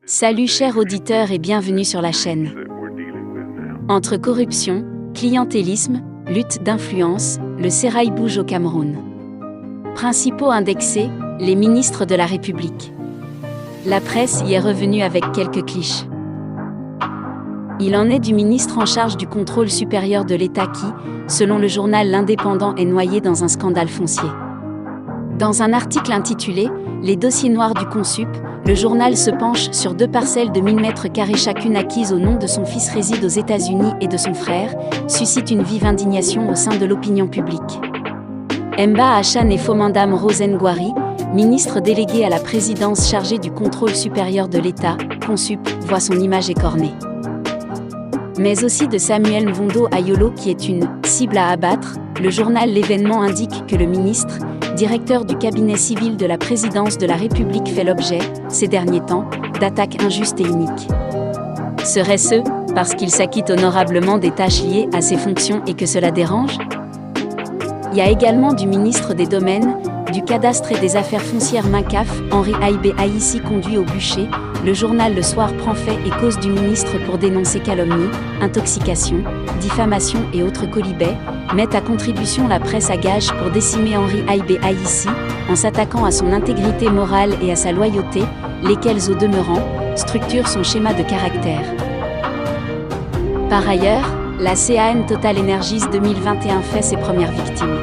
Salut chers auditeurs et bienvenue sur la chaîne. Entre corruption, clientélisme, lutte d'influence, le sérail bouge au Cameroun. Principaux indexés, les ministres de la République. La presse y est revenue avec quelques clichés. Il en est du ministre en charge du contrôle supérieur de l'État qui, selon le journal L'Indépendant, est noyé dans un scandale foncier. Dans un article intitulé « Les dossiers noirs du Consup », le journal se penche sur 2 parcelles de 1000 m² chacune acquises au nom de son fils réside aux États-Unis et de son frère, suscite une vive indignation au sein de l'opinion publique. Mba Hachan et Fomandam Rosengwari, ministre délégué à la présidence chargé du contrôle supérieur de l'État, Consup, voit son image écornée. Mais aussi de Samuel Mvondo Ayolo qui est une « cible à abattre », le journal L'Événement indique que le ministre, directeur du cabinet civil de la présidence de la République fait l'objet, ces derniers temps, d'attaques injustes et iniques. Serait-ce parce qu'il s'acquitte honorablement des tâches liées à ses fonctions et que cela dérange? Il y a également du ministre des Domaines, du Cadastre et des Affaires foncières MINCAF, Henri Aïbé Aïssi conduit au bûcher. Le journal Le Soir prend fait et cause du ministre pour dénoncer calomnie, intoxication, diffamation et autres colibets, met à contribution la presse à gage pour décimer Henri Aïbé Aïssi, en s'attaquant à son intégrité morale et à sa loyauté, lesquelles au demeurant, structurent son schéma de caractère. Par ailleurs, la CAN Total Energies 2021 fait ses premières victimes.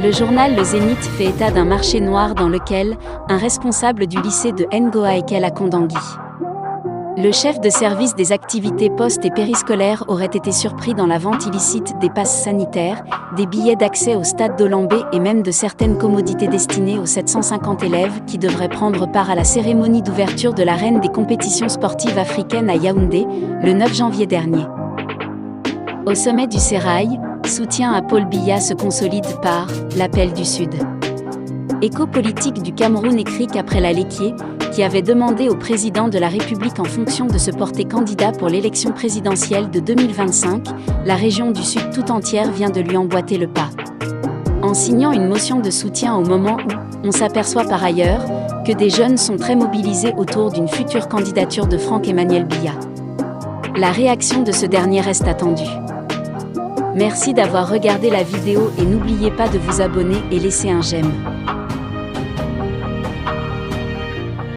Le journal Le Zénith fait état d'un marché noir dans lequel un responsable du lycée de Ngoa Ekel à Kondangui. Le chef de service des activités post- et périscolaires aurait été surpris dans la vente illicite des passes sanitaires, des billets d'accès au stade d'Olambé et même de certaines commodités destinées aux 750 élèves qui devraient prendre part à la cérémonie d'ouverture de l'arène des compétitions sportives africaines à Yaoundé, le 9 janvier dernier. Au sommet du sérail, soutien à Paul Biya se consolide par « l'appel du Sud ». Éco-politique du Cameroun écrit qu'après la Léquier, qui avait demandé au président de la République en fonction de se porter candidat pour l'élection présidentielle de 2025, la région du Sud tout entière vient de lui emboîter le pas. En signant une motion de soutien au moment où, on s'aperçoit par ailleurs, que des jeunes sont très mobilisés autour d'une future candidature de Franck-Emmanuel Biya. La réaction de ce dernier reste attendue. Merci d'avoir regardé la vidéo et n'oubliez pas de vous abonner et laisser un j'aime.